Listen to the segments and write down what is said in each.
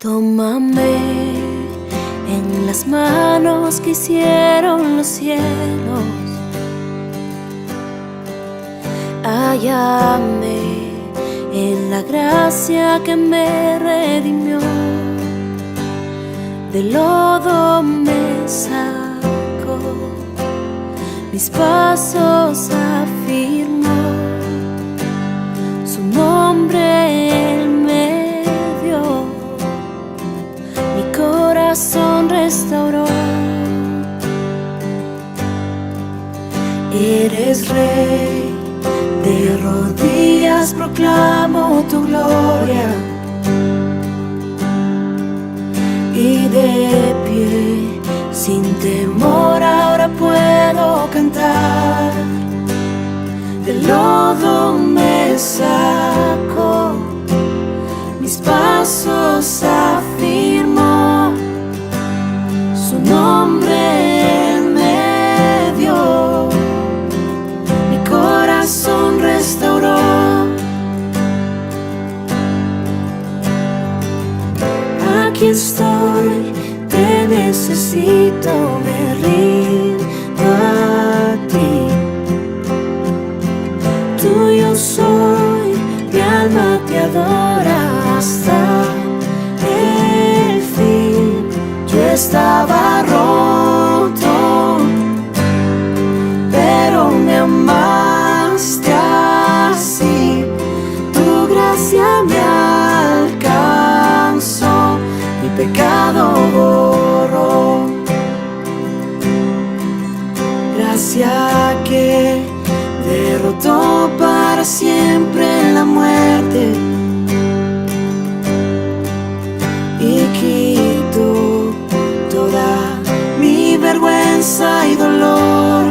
Tómame en las manos que hicieron los cielos. Hállame en la gracia que me redimió. Del lodo me sacó, mis pasos afirmó. Su nombre Él me dio, mi corazón restauró. Eres Rey, de rodillas proclamo tu gloria, y de pie, sin temor, ahora puedo cantar. Del lodo me sacó, mis pasos afirmó. Su nombre Él me dio, mi corazón restauró. Aquí estoy, te necesito, me rindo a ti. Tuyo soy, mi alma te adora hasta el fin. Yo estaba roto, pero me amaste así. Tu gracia me alcanzó, mi pecado borró. Gracia que derrotó para siempre la muerte y quitó toda mi vergüenza y dolor.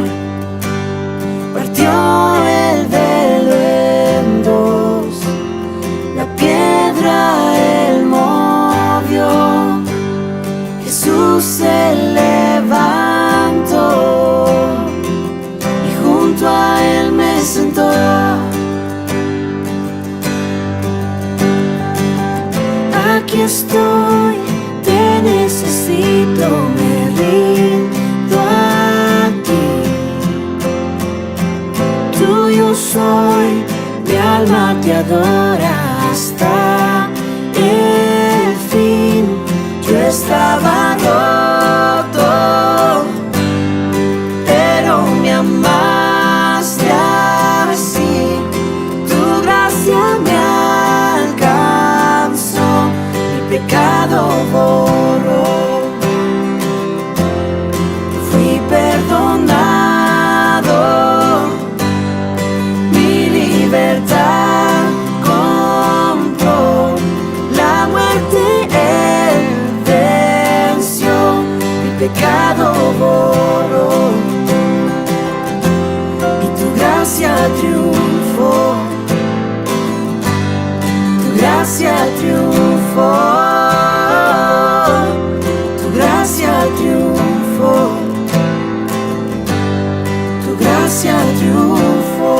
Partió el velo en dos, la piedra Él movió. Jesús se levantó y junto a Él me sentó. Aquí estoy, te necesito, me rindo a ti. Tuyo soy, mi alma te adora hasta el fin. Yo estaba roto, pero me amaste así. Tu gracia me alcanzó, mi pecado borró. Fui perdonado, mi libertad compró. La muerte Él venció, mi pecado borró. Y tu gracia triunfó, tu gracia triunfó, tu gracia triunfó, tu gracia triunfó.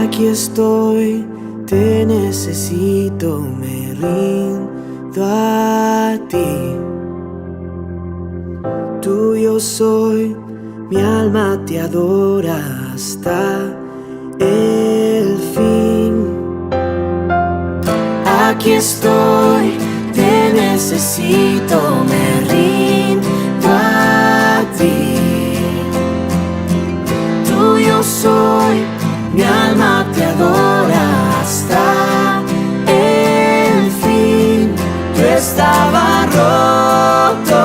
Aquí estoy, te necesito, me rindo a ti. Tuyo soy, mi alma te adora hasta el fin. Aquí estoy, te necesito, me rindo a ti. Tuyo soy, mi alma te adora hasta el fin. Yo estaba roto,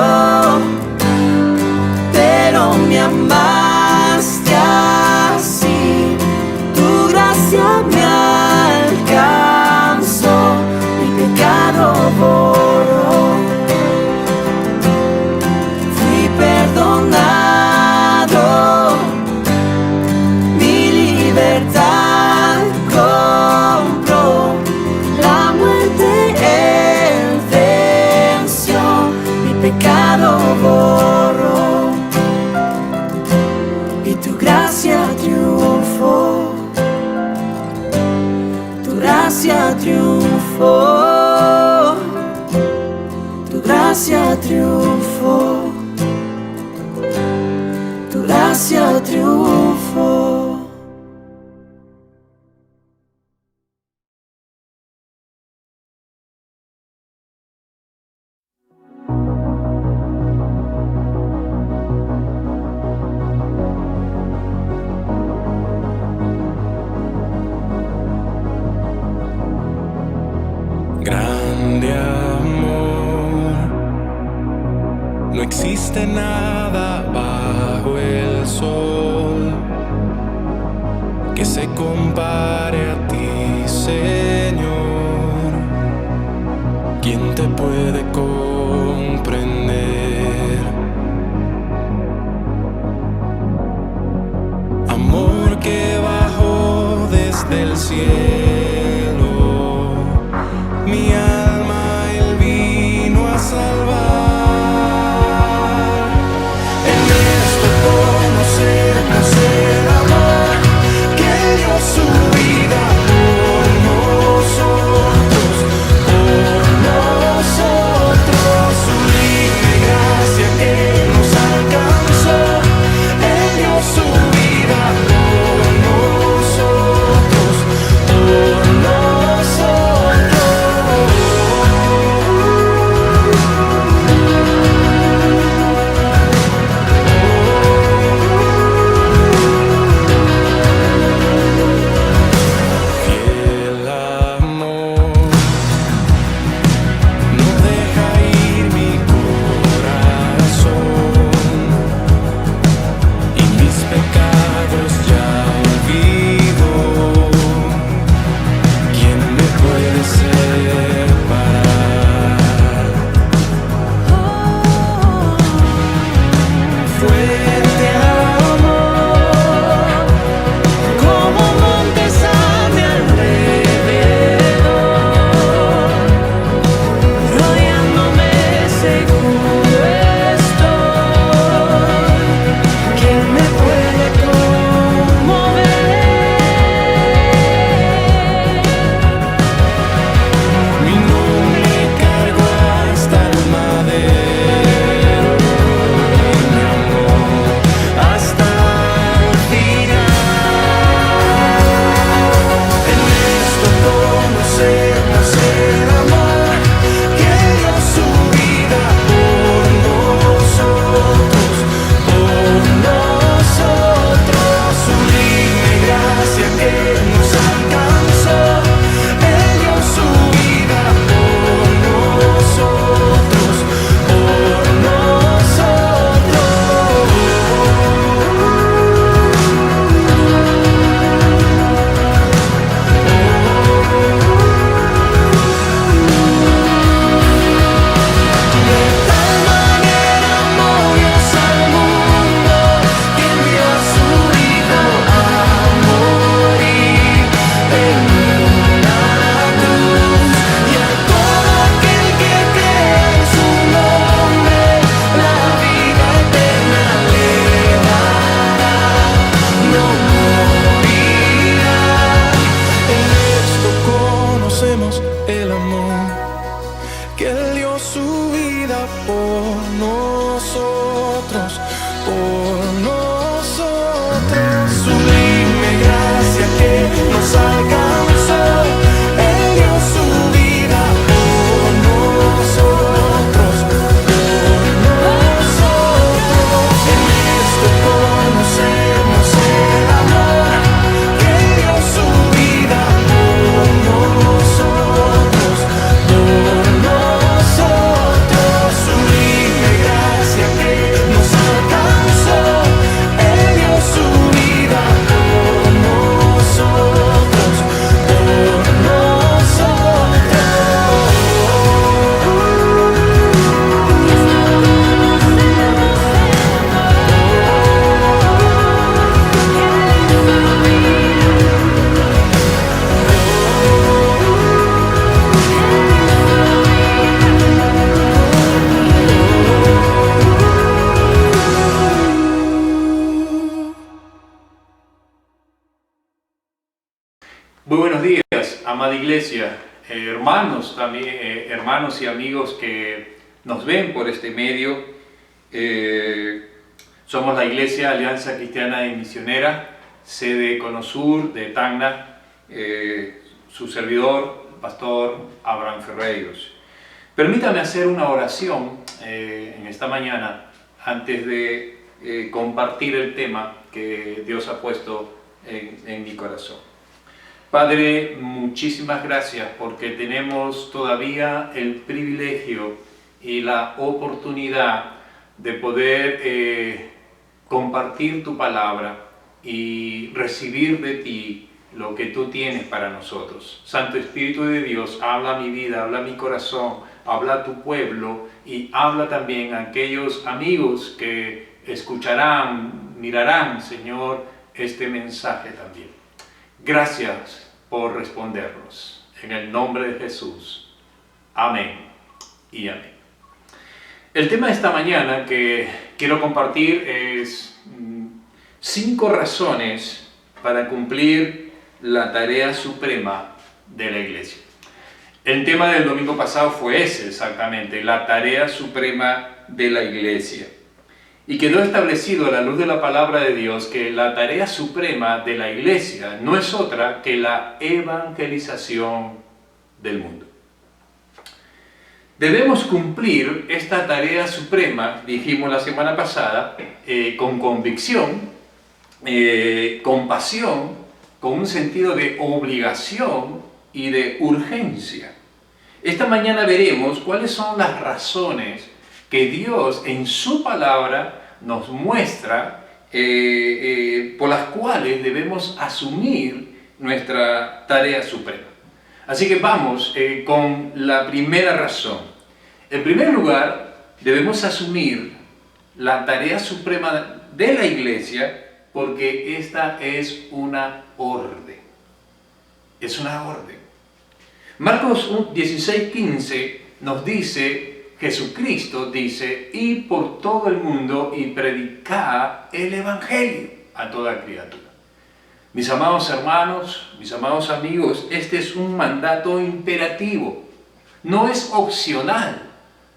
pero me amaste así. Tu gracia me alcanzó, mi pecado borró. Fui perdonado, mi gracia triunfó, tu gracia triunfó, tu gracia triunfó. Grande amor, no existe nada bajo el sol que se compare a ti, Señor. ¿Quién te puede comprender? Amor que bajó desde el cielo, mi alma Él vino a salvar. En esto conocemos el amor que dio su vida por nosotros, su libre gracia que nos alcanzó. Él dio su vida por nosotros, por días, amada iglesia, hermanos también, hermanos y amigos que nos ven por este medio. Somos la Iglesia Alianza Cristiana y Misionera, sede Cono Sur de Tacna, su servidor, el pastor Abraham Ferreiros. Permítame hacer una oración en esta mañana antes de compartir el tema que Dios ha puesto en mi corazón. Padre, muchísimas gracias porque tenemos todavía el privilegio y la oportunidad de poder compartir tu palabra y recibir de ti lo que tú tienes para nosotros. Santo Espíritu de Dios, habla mi vida, habla mi corazón, habla a tu pueblo y habla también a aquellos amigos que escucharán, mirarán, Señor, este mensaje también. Gracias por respondernos. En el nombre de Jesús. Amén y amén. El tema de esta mañana que quiero compartir es 5 razones para cumplir la tarea suprema de la iglesia. El tema del domingo pasado fue ese exactamente, la tarea suprema de la iglesia. Y quedó establecido a la luz de la palabra de Dios que la tarea suprema de la iglesia no es otra que la evangelización del mundo. Debemos cumplir esta tarea suprema, dijimos la semana pasada, con convicción, con pasión, con un sentido de obligación y de urgencia. Esta mañana veremos cuáles son las razones que Dios en su palabra nos muestra por las cuales debemos asumir nuestra tarea suprema. Así que vamos con la primera razón. En primer lugar, debemos asumir la tarea suprema de la iglesia porque esta es una orden. Es una orden. Marcos 16:15 nos dice, Jesucristo dice, id por todo el mundo y predicad el Evangelio a toda criatura. Mis amados hermanos, mis amados amigos, este es un mandato imperativo. No es opcional.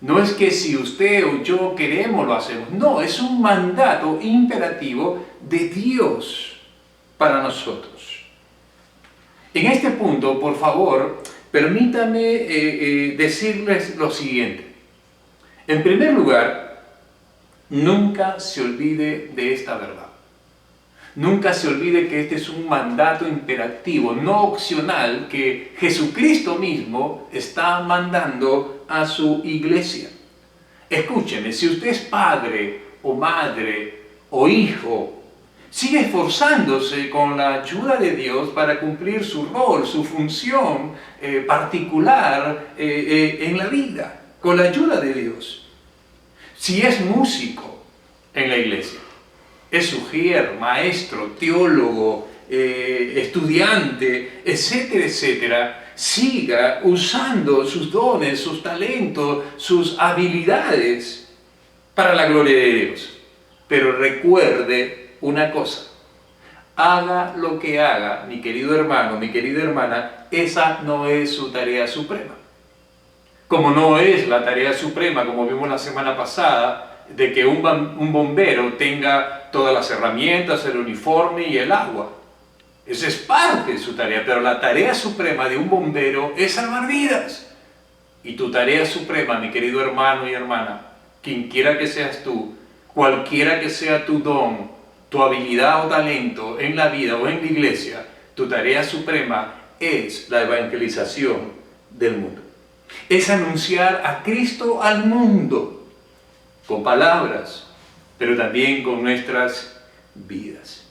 No es que si usted o yo queremos lo hacemos. No, es un mandato imperativo de Dios para nosotros. En este punto, por favor, permítame decirles lo siguiente. En primer lugar, nunca se olvide de esta verdad. Nunca se olvide que este es un mandato imperativo, no opcional, que Jesucristo mismo está mandando a su iglesia. Escúcheme, si usted es padre o madre o hijo, sigue esforzándose con la ayuda de Dios para cumplir su rol, su función particular en la vida, con la ayuda de Dios. Si es músico en la iglesia, es sugier, maestro, teólogo, estudiante, etcétera, etcétera, siga usando sus dones, sus talentos, sus habilidades para la gloria de Dios. Pero recuerde una cosa, haga lo que haga, mi querido hermano, mi querida hermana, esa no es su tarea suprema. Como no es la tarea suprema, como vimos la semana pasada, de que un bombero tenga todas las herramientas, el uniforme y el agua. Esa es parte de su tarea, pero la tarea suprema de un bombero es salvar vidas. Y tu tarea suprema, mi querido hermano y hermana, quien quiera que seas tú, cualquiera que sea tu don, tu habilidad o talento en la vida o en la iglesia, tu tarea suprema es la evangelización del mundo. Es anunciar a Cristo al mundo, con palabras, pero también con nuestras vidas.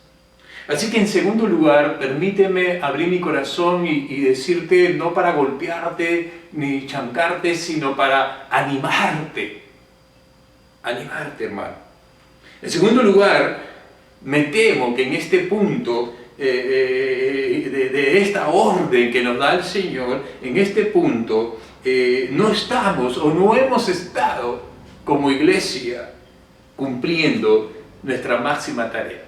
Así que en segundo lugar, permíteme abrir mi corazón y decirte, no para golpearte ni chancarte, sino para animarte. Animarte, hermano. En segundo lugar, me temo que en este punto de esta orden que nos da el Señor, en este punto no estamos o no hemos estado como iglesia cumpliendo nuestra máxima tarea.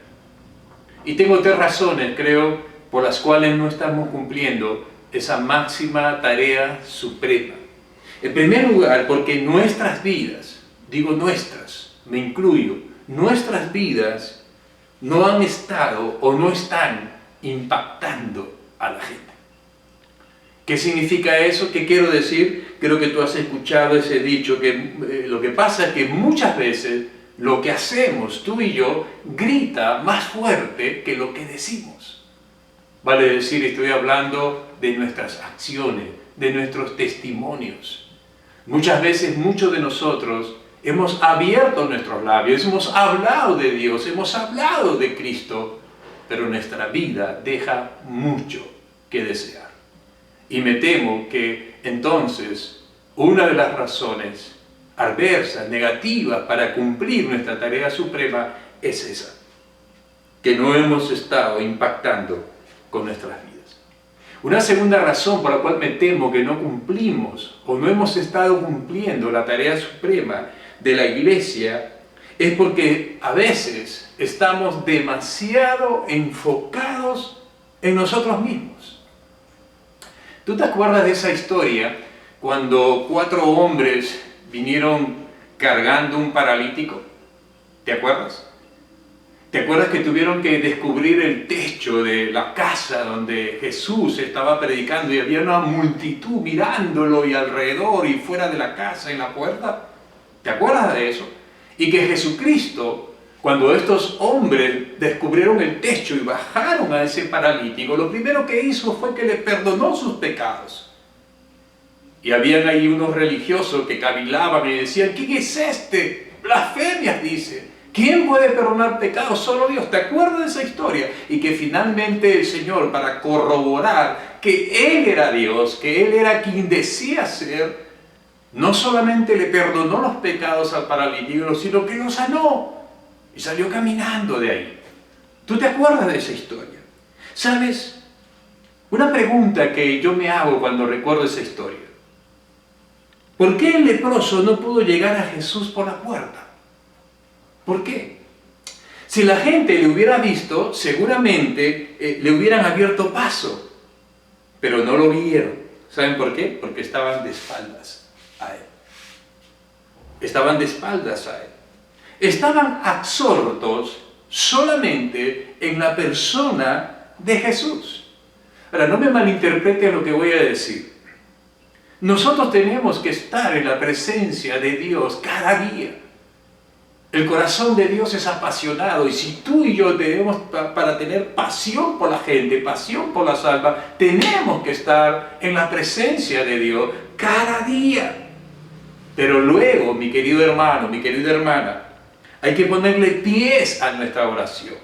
Y tengo 3 razones, creo, por las cuales no estamos cumpliendo esa máxima tarea suprema. En primer lugar, porque nuestras vidas, digo nuestras, me incluyo, nuestras vidas no han estado o no están impactando a la gente. ¿Qué significa eso? ¿Qué quiero decir? Creo que tú has escuchado ese dicho, que lo que pasa es que muchas veces lo que hacemos tú y yo grita más fuerte que lo que decimos. Vale decir, estoy hablando de nuestras acciones, de nuestros testimonios. Muchas veces muchos de nosotros hemos abierto nuestros labios, hemos hablado de Dios, hemos hablado de Cristo, pero nuestra vida deja mucho que desear. Y me temo que entonces una de las razones adversas, negativas para cumplir nuestra tarea suprema es esa, que no hemos estado impactando con nuestras vidas. Una segunda razón por la cual me temo que no cumplimos o no hemos estado cumpliendo la tarea suprema de la iglesia es porque a veces estamos demasiado enfocados en nosotros mismos. ¿Tú te acuerdas de esa historia cuando 4 hombres vinieron cargando un paralítico? ¿Te acuerdas? ¿Te acuerdas que tuvieron que descubrir el techo de la casa donde Jesús estaba predicando y había una multitud mirándolo y alrededor y fuera de la casa en la puerta? ¿Te acuerdas de eso? Y que Jesucristo, cuando estos hombres descubrieron el techo y bajaron a ese paralítico, lo primero que hizo fue que le perdonó sus pecados. Y habían ahí unos religiosos que cavilaban y decían, ¿quién es este? Blasfemias, dice. ¿Quién puede perdonar pecados? Solo Dios. ¿Te acuerdas de esa historia? Y que finalmente el Señor, para corroborar que Él era Dios, que Él era quien decía ser, no solamente le perdonó los pecados al paralítico, sino que lo sanó. Y salió caminando de ahí. ¿Tú te acuerdas de esa historia? ¿Sabes? Una pregunta que yo me hago cuando recuerdo esa historia. ¿Por qué el leproso no pudo llegar a Jesús por la puerta? ¿Por qué? Si la gente le hubiera visto, seguramente le hubieran abierto paso. Pero no lo vieron. ¿Saben por qué? Porque estaban de espaldas a Él. Estaban de espaldas a Él. Estaban absortos solamente en la persona de Jesús. Ahora, no me malinterpreten lo que voy a decir. Nosotros tenemos que estar en la presencia de Dios cada día. El corazón de Dios es apasionado y si tú y yo tenemos para tener pasión por la gente, pasión por las almas, tenemos que estar en la presencia de Dios cada día. Pero luego, mi querido hermano, mi querida hermana, hay que ponerle pies a nuestra oración.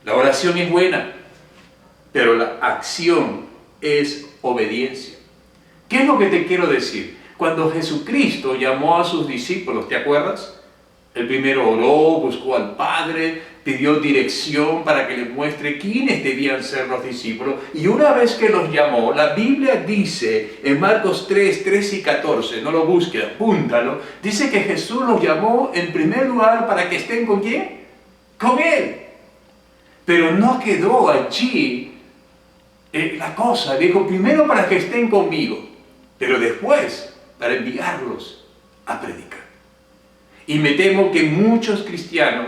La oración es buena, pero la acción es obediencia. ¿Qué es lo que te quiero decir? Cuando Jesucristo llamó a sus discípulos, ¿te acuerdas? El primero oró, buscó al Padre, pidió dirección para que les muestre quiénes debían ser los discípulos. Y una vez que los llamó, la Biblia dice en Marcos 3, 13 y 14, no lo busques, apúntalo, dice que Jesús los llamó en primer lugar para que estén ¿con quién? Con Él. Pero no quedó allí la cosa, dijo primero para que estén conmigo, pero después para enviarlos a predicar. Y me temo que muchos cristianos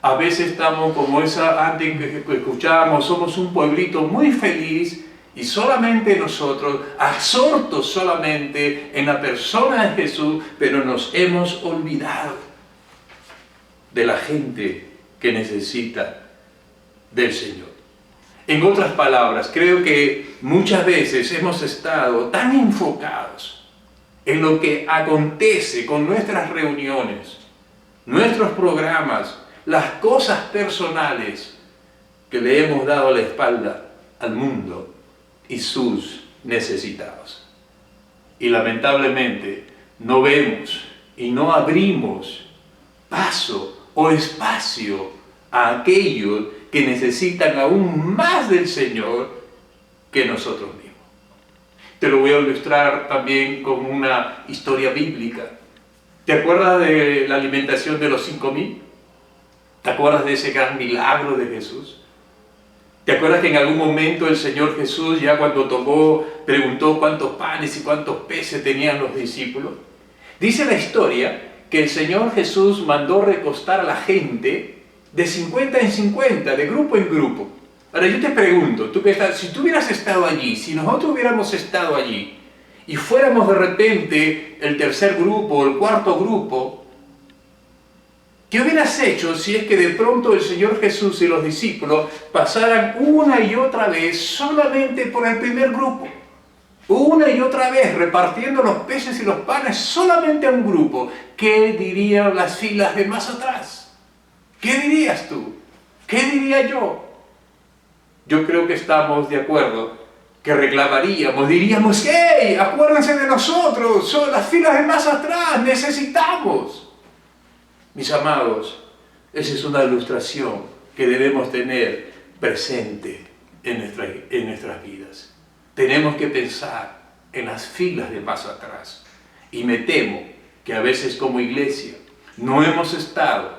a veces estamos como esa, antes que escuchábamos, somos un pueblito muy feliz y solamente nosotros, absortos solamente en la persona de Jesús, pero nos hemos olvidado de la gente que necesita del Señor. En otras palabras, creo que muchas veces hemos estado tan enfocados en lo que acontece con nuestras reuniones, nuestros programas, las cosas personales, que le hemos dado la espalda al mundo y sus necesitados. Y lamentablemente no vemos y no abrimos paso o espacio a aquellos que necesitan aún más del Señor que nosotros mismos. Te lo voy a ilustrar también con una historia bíblica. ¿Te acuerdas de la alimentación de los 5.000? ¿Te acuerdas de ese gran milagro de Jesús? ¿Te acuerdas que en algún momento el Señor Jesús, ya cuando tomó, preguntó cuántos panes y cuántos peces tenían los discípulos? Dice la historia que el Señor Jesús mandó recostar a la gente de 50 en 50, de grupo en grupo. Ahora yo te pregunto, si tú hubieras estado allí, si nosotros hubiéramos estado allí, y fuéramos de repente el tercer grupo o el cuarto grupo, ¿qué hubieras hecho si es que de pronto el Señor Jesús y los discípulos pasaran una y otra vez solamente por el primer grupo? Una y otra vez repartiendo los peces y los panes solamente a un grupo. ¿Qué dirían las filas de más atrás? ¿Qué dirías tú? ¿Qué diría yo? Yo creo que estamos de acuerdo, que reclamaríamos, diríamos, ¡hey! Acuérdense de nosotros, son las filas de más atrás, necesitamos. Mis amados, esa es una ilustración que debemos tener presente en nuestras vidas. Tenemos que pensar en las filas de más atrás. Y me temo que a veces como iglesia no hemos estado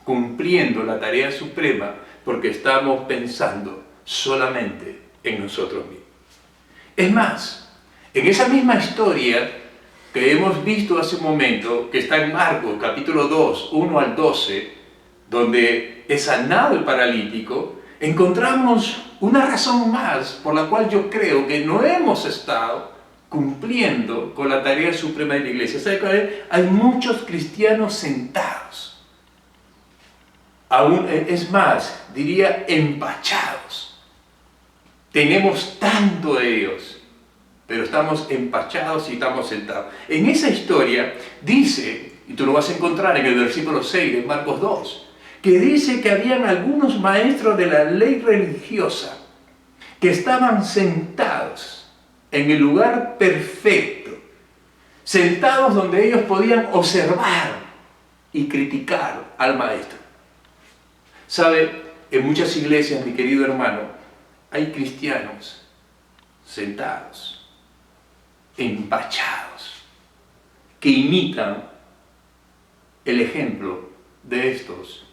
cumpliendo la tarea suprema porque estamos pensando solamente en nosotros mismos. Es más, en esa misma historia que hemos visto hace un momento, que está en Marcos capítulo 2, 1 al 12, donde es sanado el paralítico, encontramos una razón más por la cual yo creo que no hemos estado cumpliendo con la tarea suprema de la iglesia. ¿Sabe cuál es? Hay muchos cristianos sentados, aún, es más, diría empachados. Tenemos tanto de ellos, pero estamos empachados y estamos sentados. En esa historia dice, y tú lo vas a encontrar en el versículo 6 de Marcos 2, que dice que habían algunos maestros de la ley religiosa que estaban sentados en el lugar perfecto, sentados donde ellos podían observar y criticar al maestro. ¿Sabe? En muchas iglesias, mi querido hermano, hay cristianos sentados, empachados, que imitan el ejemplo de estos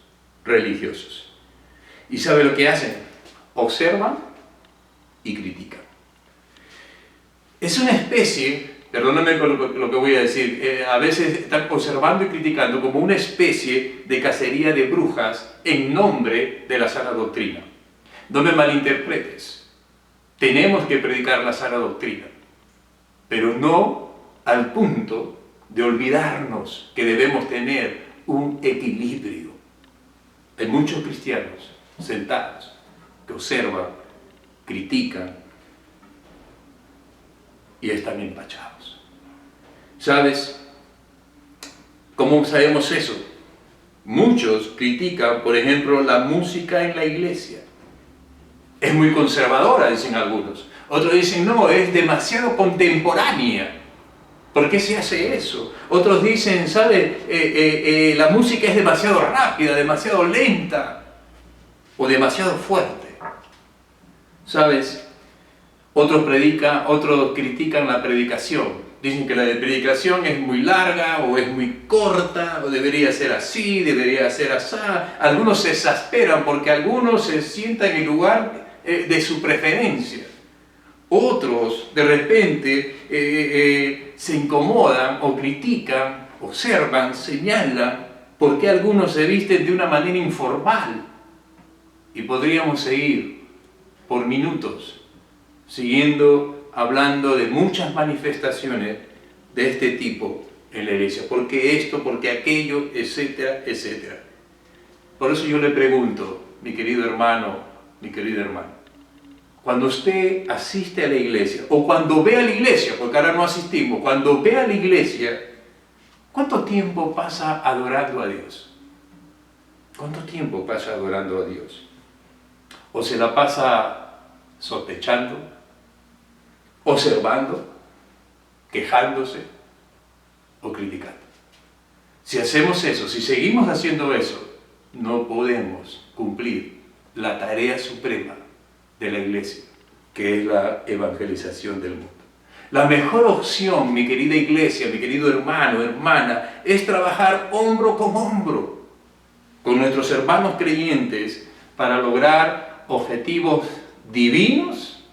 religiosos. ¿Y sabe lo que hacen? Observan y critican. Es una especie, perdóname con lo que voy a decir, a veces están observando y criticando como una especie de cacería de brujas en nombre de la sana doctrina. No me malinterpretes, tenemos que predicar la sana doctrina, pero no al punto de olvidarnos que debemos tener un equilibrio. Hay muchos cristianos sentados que observan, critican y están empachados. ¿Sabes? ¿Cómo sabemos eso? Muchos critican, por ejemplo, la música en la iglesia. Es muy conservadora, dicen algunos. Otros dicen, no, es demasiado contemporánea. ¿Por qué se hace eso? Otros dicen, ¿sabe? La música es demasiado rápida, demasiado lenta o demasiado fuerte. ¿Sabes? Otros critican la predicación. Dicen que la predicación es muy larga o es muy corta o debería ser así, debería ser así. Algunos se exasperan porque algunos se sientan en el lugar de su preferencia. Otros de repente se incomodan o critican, observan, señalan porque algunos se visten de una manera informal. Y podríamos seguir por minutos hablando de muchas manifestaciones de este tipo en la iglesia. Porque esto, porque aquello, etcétera, etcétera. Por eso yo le pregunto, mi querido hermano, mi querida hermana, cuando usted asiste a la iglesia, o cuando ve a la iglesia, porque ahora no asistimos, cuando ve a la iglesia, ¿cuánto tiempo pasa adorando a Dios? ¿Cuánto tiempo pasa adorando a Dios? ¿O se la pasa sospechando, observando, quejándose o criticando? Si hacemos eso, si seguimos haciendo eso, no podemos cumplir la tarea suprema de la iglesia, que es la evangelización del mundo. La mejor opción, mi querida iglesia, mi querido hermano, hermana, es trabajar hombro con hombro con nuestros hermanos creyentes para lograr objetivos divinos,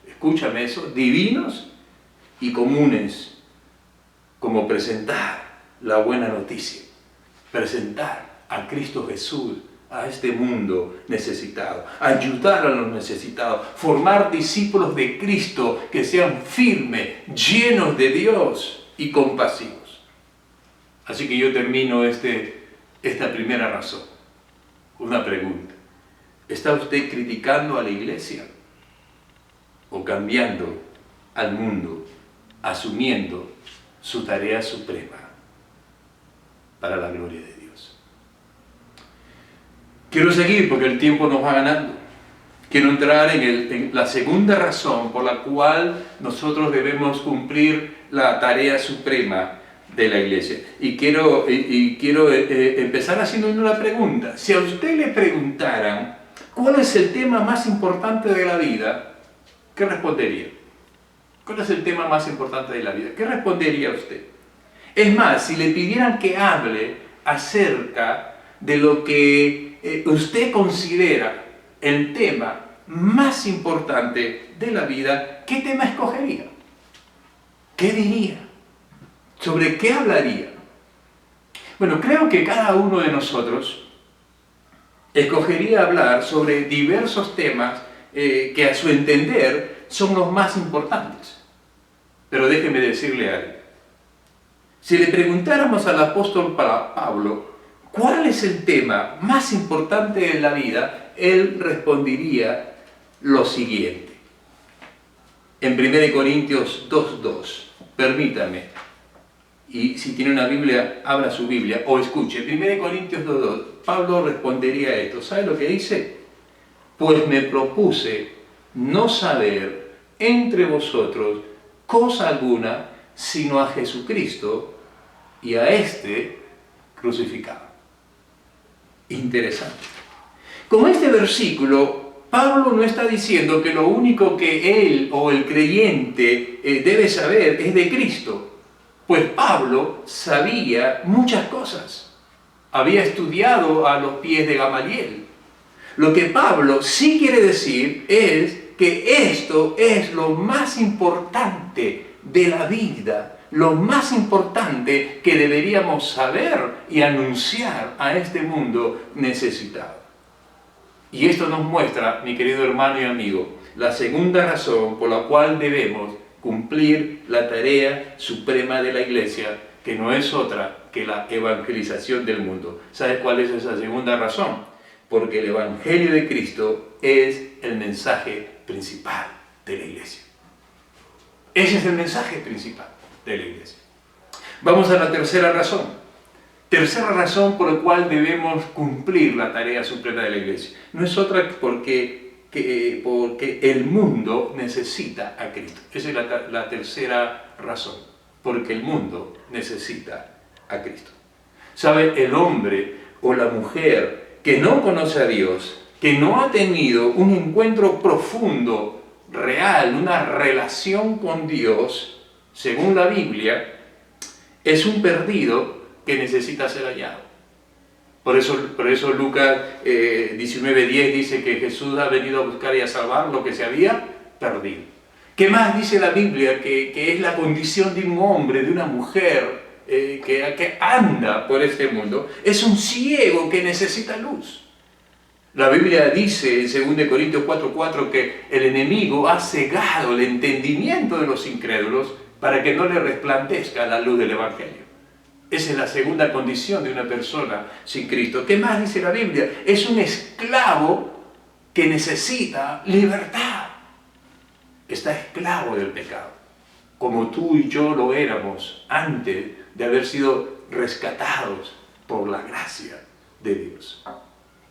escúchame eso, divinos y comunes, como presentar la buena noticia, presentar a Cristo Jesús a este mundo necesitado, ayudar a los necesitados, formar discípulos de Cristo que sean firmes, llenos de Dios y compasivos. Así que yo termino esta primera razón. Una pregunta. ¿Está usted criticando a la iglesia o cambiando al mundo, asumiendo su tarea suprema para la gloria de Dios? Quiero seguir porque el tiempo nos va ganando. Quiero entrar en la segunda razón por la cual nosotros debemos cumplir la tarea suprema de la iglesia. Y quiero empezar haciendo una pregunta. Si a usted le preguntaran cuál es el tema más importante de la vida, ¿qué respondería? ¿Cuál es el tema más importante de la vida? ¿Qué respondería usted? Es más, si le pidieran que hable acerca de lo que usted considera el tema más importante de la vida, ¿qué tema escogería? ¿Qué diría? ¿Sobre qué hablaría? Bueno, creo que cada uno de nosotros escogería hablar sobre diversos temas que a su entender son los más importantes. Pero déjeme decirle algo. Si le preguntáramos al apóstol Pablo cuál es el tema más importante de la vida, él respondería lo siguiente. En 1 Corintios 2:2, permítame, y si tiene una Biblia, abra su Biblia o escuche. 1 Corintios 2:2, Pablo respondería esto. ¿Sabe lo que dice? Pues me propuse no saber entre vosotros cosa alguna, sino a Jesucristo y a este crucificado. Interesante. Con este versículo, Pablo no está diciendo que lo único que él o el creyente debe saber es de Cristo, pues Pablo sabía muchas cosas. Había estudiado a los pies de Gamaliel. Lo que Pablo sí quiere decir es que esto es lo más importante de la vida, lo más importante que deberíamos saber y anunciar a este mundo necesitado. Y esto nos muestra, mi querido hermano y amigo, la segunda razón por la cual debemos cumplir la tarea suprema de la iglesia, que no es otra que la evangelización del mundo. ¿Sabes cuál es esa segunda razón? Porque el Evangelio de Cristo es el mensaje principal de la iglesia. Ese es el mensaje principal de la iglesia. Vamos a la tercera razón. Tercera razón por la cual debemos cumplir la tarea suprema de la iglesia. No es otra porque el mundo necesita a Cristo. Esa es la tercera razón. Porque el mundo necesita a Cristo. ¿Sabe? El hombre o la mujer que no conoce a Dios, que no ha tenido un encuentro profundo, real, una relación con Dios, según la Biblia, es un perdido que necesita ser hallado. Por eso Lucas 19:10 dice que Jesús ha venido a buscar y a salvar lo que se había perdido. ¿Qué más dice la Biblia? Que es la condición de un hombre, de una mujer, que anda por este mundo. Es un ciego que necesita luz. La Biblia dice en 2 Corintios 4:4 que el enemigo ha cegado el entendimiento de los incrédulos para que no le resplandezca la luz del Evangelio. Esa es la segunda condición de una persona sin Cristo. ¿Qué más dice la Biblia? Es un esclavo que necesita libertad. Está esclavo del pecado, como tú y yo lo éramos antes de haber sido rescatados por la gracia de Dios.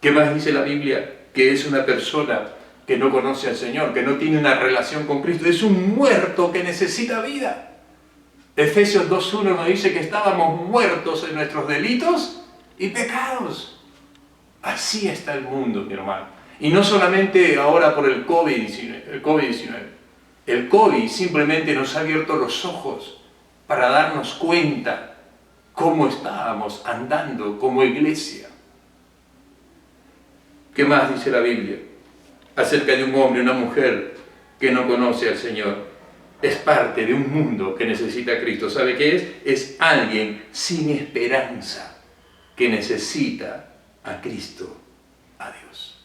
¿Qué más dice la Biblia? Que es una persona que no conoce al Señor, que no tiene una relación con Cristo. Es un muerto que necesita vida. Efesios 2:1 nos dice que estábamos muertos en nuestros delitos y pecados. Así está el mundo, mi hermano. Y no solamente ahora por el COVID-19. El COVID simplemente nos ha abierto los ojos para darnos cuenta cómo estábamos andando como iglesia. ¿Qué más dice la Biblia? acerca de un hombre, una mujer que no conoce al Señor. Es parte de un mundo que necesita a Cristo. ¿Sabe qué es? Es alguien sin esperanza que necesita a Cristo, a Dios.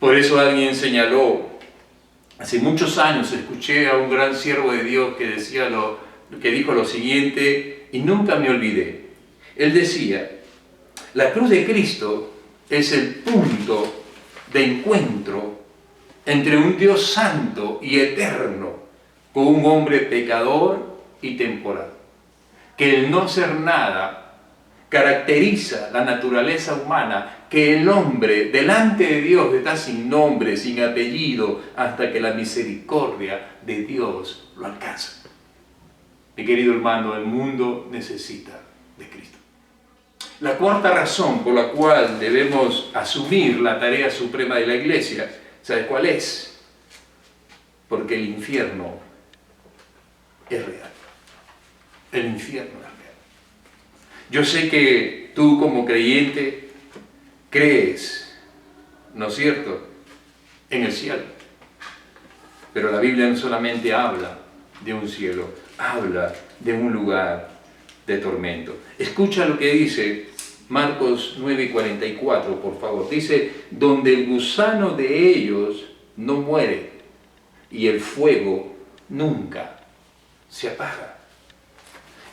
Por eso alguien señaló, hace muchos años escuché a un gran siervo de Dios que dijo lo siguiente, y nunca me olvidé. Él decía: la cruz de Cristo es el punto de encuentro entre un Dios santo y eterno con un hombre pecador y temporal. Que el no ser nada caracteriza la naturaleza humana, que el hombre delante de Dios está sin nombre, sin apellido, hasta que la misericordia de Dios lo alcanza. Mi querido hermano, el mundo necesita de Cristo. La cuarta razón por la cual debemos asumir la tarea suprema de la Iglesia, ¿sabes cuál es? Porque el infierno es real. El infierno es real. Yo sé que tú como creyente crees, ¿no es cierto?, en el cielo. Pero la Biblia no solamente habla de un cielo, habla de un lugar de tormento. Escucha lo que dice Marcos 9:44, por favor. Dice: donde el gusano de ellos no muere y el fuego nunca se apaga.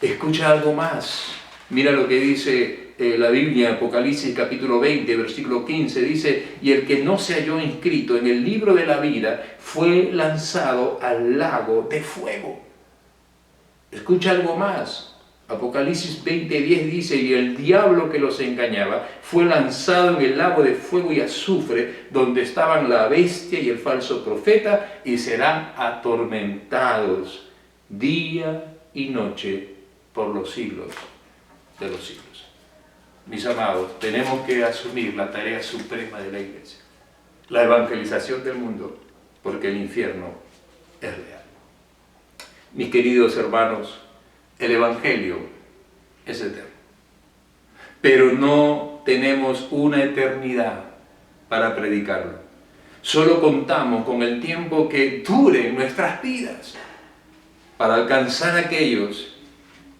Escucha algo más. Mira lo que dice la Biblia, Apocalipsis capítulo 20, versículo 15. Dice: y el que no se halló inscrito en el libro de la vida fue lanzado al lago de fuego. Escucha algo más. Apocalipsis 20:10 dice: y el diablo que los engañaba fue lanzado en el lago de fuego y azufre, donde estaban la bestia y el falso profeta, y serán atormentados día y noche por los siglos de los siglos. Mis amados, tenemos que asumir la tarea suprema de la Iglesia, la evangelización del mundo, porque el infierno es real. Mis queridos hermanos, el Evangelio es eterno, pero no tenemos una eternidad para predicarlo. Solo contamos con el tiempo que dure en nuestras vidas para alcanzar a aquellos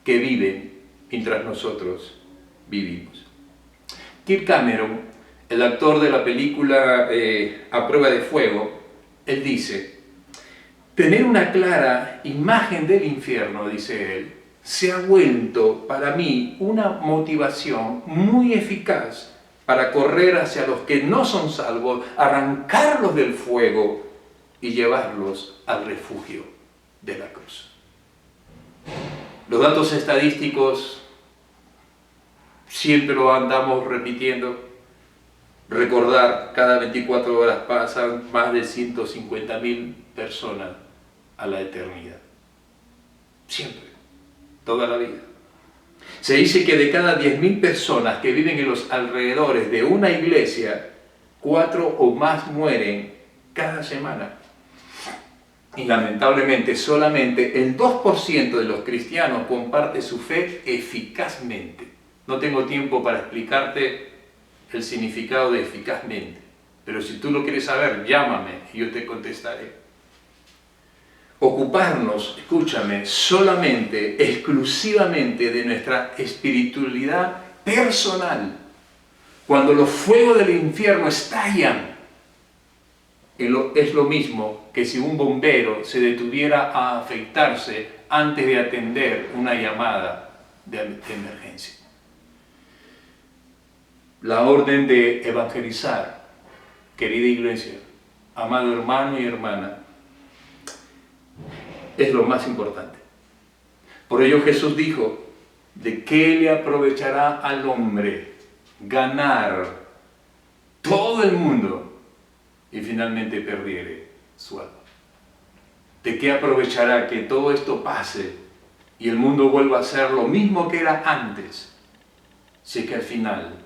que viven mientras nosotros vivimos. Kirk Cameron, el actor de la película A Prueba de Fuego, él dice: tener una clara imagen del infierno, dice él, se ha vuelto para mí una motivación muy eficaz para correr hacia los que no son salvos, arrancarlos del fuego y llevarlos al refugio de la cruz. Los datos estadísticos siempre lo andamos repitiendo. Recordar, cada 24 horas pasan más de 150.000 personas a la eternidad. Siempre, toda la vida. Se dice que de cada 10.000 personas que viven en los alrededores de una iglesia, 4 o más mueren cada semana. Y lamentablemente solamente el 2% de los cristianos comparte su fe eficazmente. No tengo tiempo para explicarte el significado de eficazmente, pero si tú lo quieres saber, llámame y yo te contestaré. Ocuparnos, escúchame, solamente, exclusivamente de nuestra espiritualidad personal, cuando los fuegos del infierno estallan, es lo mismo que si un bombero se detuviera a afeitarse antes de atender una llamada de emergencia. La orden de evangelizar, querida iglesia, amado hermano y hermana, es lo más importante. Por ello Jesús dijo: ¿de qué le aprovechará al hombre ganar todo el mundo y finalmente perdiere su alma? ¿De qué aprovechará que todo esto pase y el mundo vuelva a ser lo mismo que era antes, si es que al final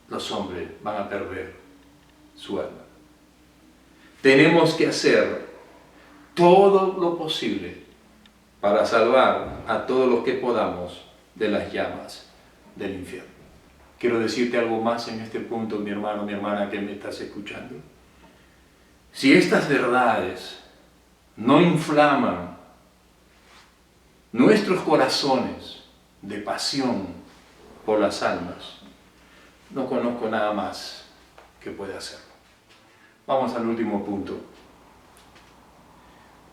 los hombres van a perder su alma? Tenemos que hacer todo lo posible para salvar a todos los que podamos de las llamas del infierno. Quiero decirte algo más en este punto, mi hermano, mi hermana que me estás escuchando. Si estas verdades no inflaman nuestros corazones de pasión por las almas, no conozco nada más que pueda hacerlo. Vamos al último punto.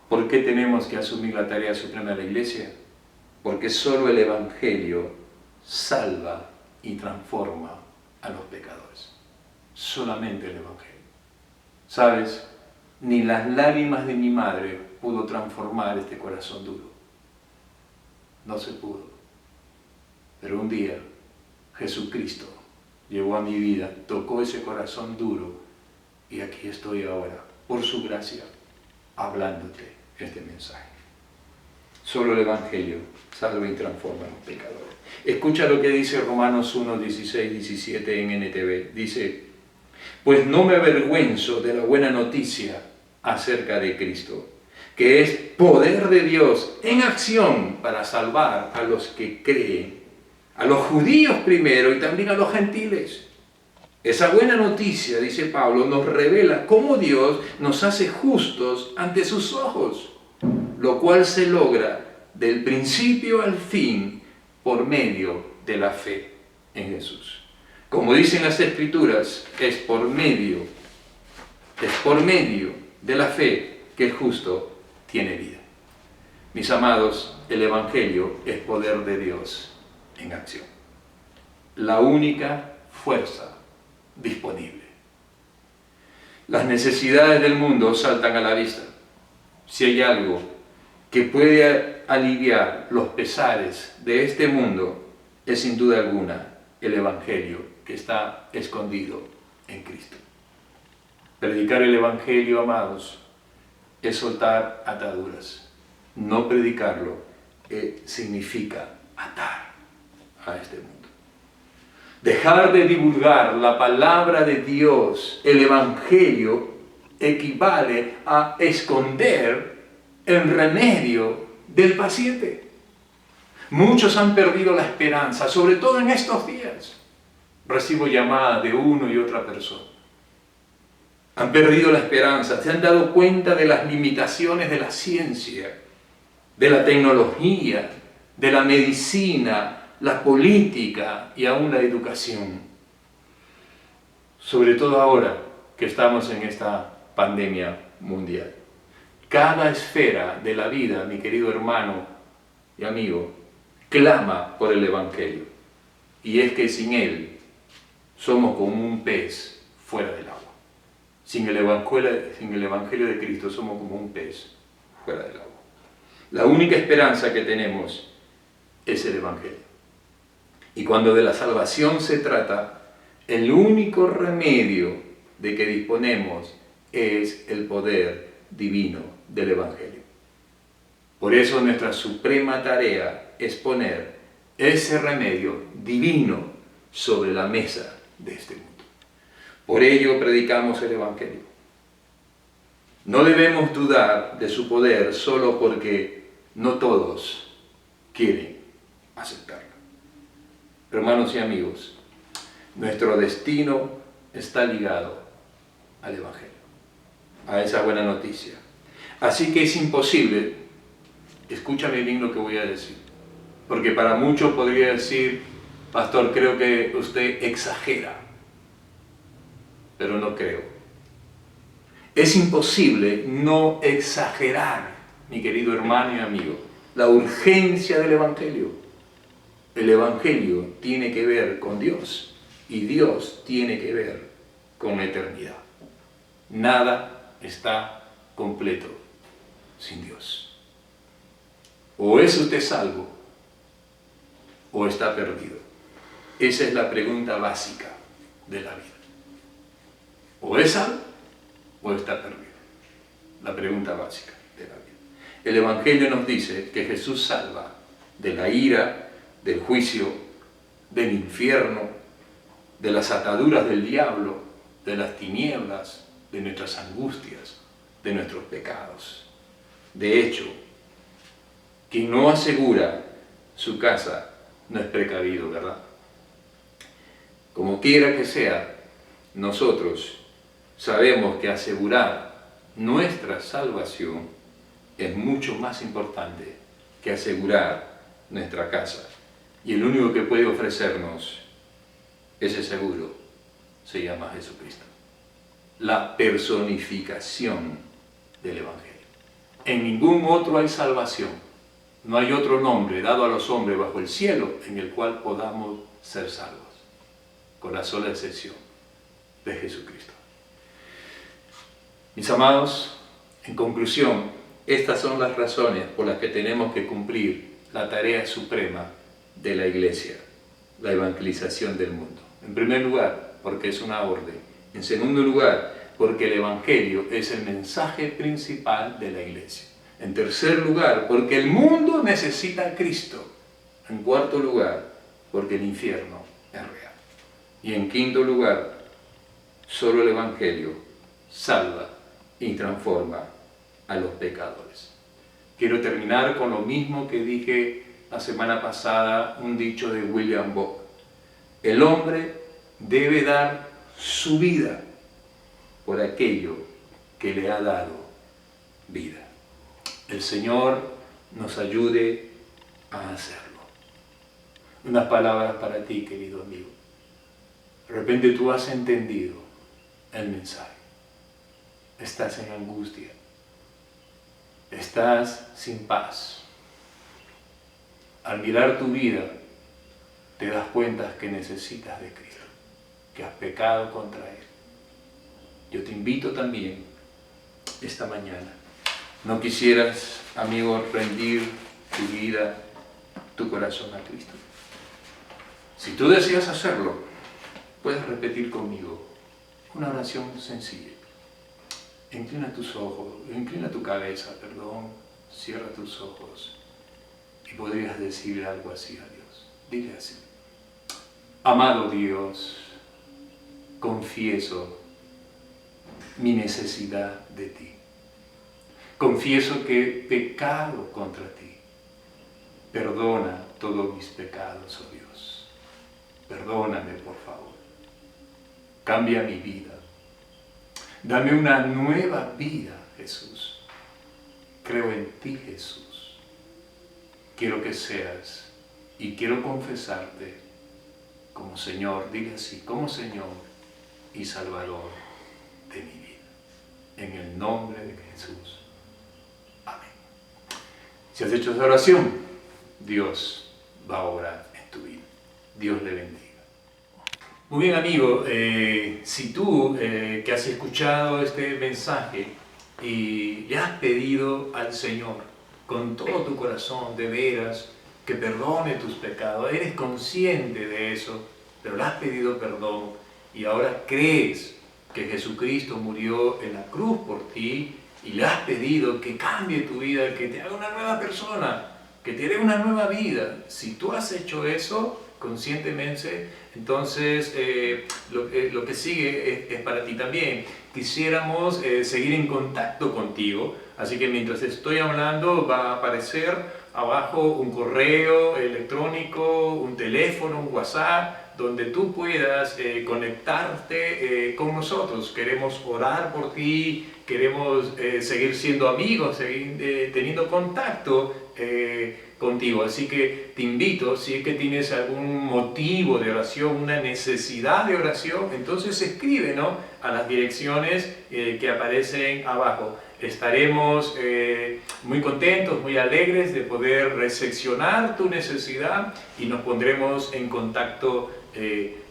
¿Por qué tenemos que asumir la tarea suprema de la Iglesia? Porque solo el Evangelio salva y transforma a los pecadores. Solamente el Evangelio. ¿Sabes? Ni las lágrimas de mi madre pudo transformar este corazón duro. No se pudo. Pero un día Jesucristo llegó a mi vida, tocó ese corazón duro y aquí estoy ahora, por su gracia, hablándote este mensaje. Solo el Evangelio salva y transforma a los pecadores. Escucha lo que dice Romanos 1, 16, 17 en NTV. Dice: pues no me avergüenzo de la buena noticia acerca de Cristo, que es poder de Dios en acción para salvar a los que creen, a los judíos primero y también a los gentiles. Esa buena noticia, dice Pablo, nos revela cómo Dios nos hace justos ante sus ojos, lo cual se logra del principio al fin por medio de la fe en Jesús. Como dicen las Escrituras, es por medio de la fe que el justo tiene vida. Mis amados, el Evangelio es poder de Dios en acción. La única fuerza disponible. Las necesidades del mundo saltan a la vista. Si hay algo que puede aliviar los pesares de este mundo, es sin duda alguna el Evangelio que está escondido en Cristo. Predicar el Evangelio, amados, es soltar ataduras. No predicarlo significa atar a este mundo. Dejar de divulgar la palabra de Dios, el Evangelio, equivale a esconder el remedio del paciente. Muchos han perdido la esperanza, sobre todo en estos días. Recibo llamadas de uno y otra persona. Han perdido la esperanza, se han dado cuenta de las limitaciones de la ciencia, de la tecnología, de la medicina, la política y aún la educación. Sobre todo ahora que estamos en esta pandemia mundial. Cada esfera de la vida, mi querido hermano y amigo, clama por el Evangelio. Y es que sin él somos como un pez fuera del agua. Sin el Evangelio de Cristo somos como un pez fuera del agua. La única esperanza que tenemos es el Evangelio. Y cuando de la salvación se trata, el único remedio de que disponemos es el poder divino del Evangelio. Por eso nuestra suprema tarea es poner ese remedio divino sobre la mesa de este mundo. Por ello predicamos el Evangelio. No debemos dudar de su poder solo porque no todos quieren aceptarlo. Hermanos y amigos, nuestro destino está ligado al Evangelio, a esa buena noticia. Así que es imposible, escúchame bien lo que voy a decir, porque para muchos podría decir: pastor, creo que usted exagera, pero no creo. Es imposible no exagerar, mi querido hermano y amigo, la urgencia del Evangelio. El Evangelio tiene que ver con Dios y Dios tiene que ver con la eternidad. Nada está completo sin Dios. O es usted salvo o está perdido. Esa es la pregunta básica de la vida. O es salvo o está perdido. La pregunta básica de la vida. El Evangelio nos dice que Jesús salva de la ira, del juicio, del infierno, de las ataduras del diablo, de las tinieblas, de nuestras angustias, de nuestros pecados. De hecho, quien no asegura su casa no es precavido, ¿verdad? Como quiera que sea, nosotros sabemos que asegurar nuestra salvación es mucho más importante que asegurar nuestra casa. Y el único que puede ofrecernos ese seguro se llama Jesucristo. La personificación del Evangelio. En ningún otro hay salvación. No hay otro nombre dado a los hombres bajo el cielo en el cual podamos ser salvos, con la sola excepción de Jesucristo. Mis amados, en conclusión, estas son las razones por las que tenemos que cumplir la tarea suprema de la Iglesia, la evangelización del mundo. En primer lugar, porque es una orden. En segundo lugar, porque el Evangelio es el mensaje principal de la Iglesia. En tercer lugar, porque el mundo necesita a Cristo. En cuarto lugar, porque el infierno es real. Y en quinto lugar, solo el Evangelio salva y transforma a los pecadores. Quiero terminar con lo mismo que dije la semana pasada, un dicho de William Bock. El hombre debe dar su vida por aquello que le ha dado vida. El Señor nos ayude a hacerlo. Unas palabras para ti, querido amigo. De repente tú has entendido el mensaje. Estás en angustia. Estás sin paz. Al mirar tu vida, te das cuenta que necesitas de Cristo, que has pecado contra Él. Yo te invito también esta mañana. ¿No quisieras, amigo, rendir tu vida, tu corazón a Cristo? Si tú deseas hacerlo, puedes repetir conmigo una oración sencilla. Inclina tus ojos, inclina tu cabeza, cierra tus ojos y podrías decirle algo así a Dios. Dile así: amado Dios, confieso mi necesidad de ti. Confieso que he pecado contra ti. Perdona todos mis pecados, oh Dios. Perdóname, por favor. Cambia mi vida. Dame una nueva vida, Jesús. Creo en ti, Jesús. Quiero que seas y quiero confesarte como Señor, dile así, como Señor y Salvador de mi vida. En el nombre de Jesús. Amén. Si has hecho esa oración, Dios va a obrar en tu vida. Dios le bendiga. Muy bien, amigo, si tú que has escuchado este mensaje y le has pedido al Señor con todo tu corazón, de veras, que perdone tus pecados, eres consciente de eso, pero le has pedido perdón y ahora crees que Jesucristo murió en la cruz por ti y le has pedido que cambie tu vida, que te haga una nueva persona, que te dé una nueva vida. Si tú has hecho eso conscientemente, entonces lo que sigue es para ti también. Quisiéramos seguir en contacto contigo, así que mientras estoy hablando va a aparecer abajo un correo electrónico, un teléfono, un WhatsApp, donde tú puedas conectarte con nosotros. Queremos orar por ti, queremos seguir siendo amigos, seguir teniendo contacto contigo. Así que te invito, si es que tienes algún motivo de oración, una necesidad de oración, entonces escríbenos a las direcciones que aparecen abajo. Estaremos muy contentos, muy alegres de poder recepcionar tu necesidad y nos pondremos en contacto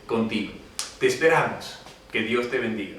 contigo. Te esperamos. Que Dios te bendiga.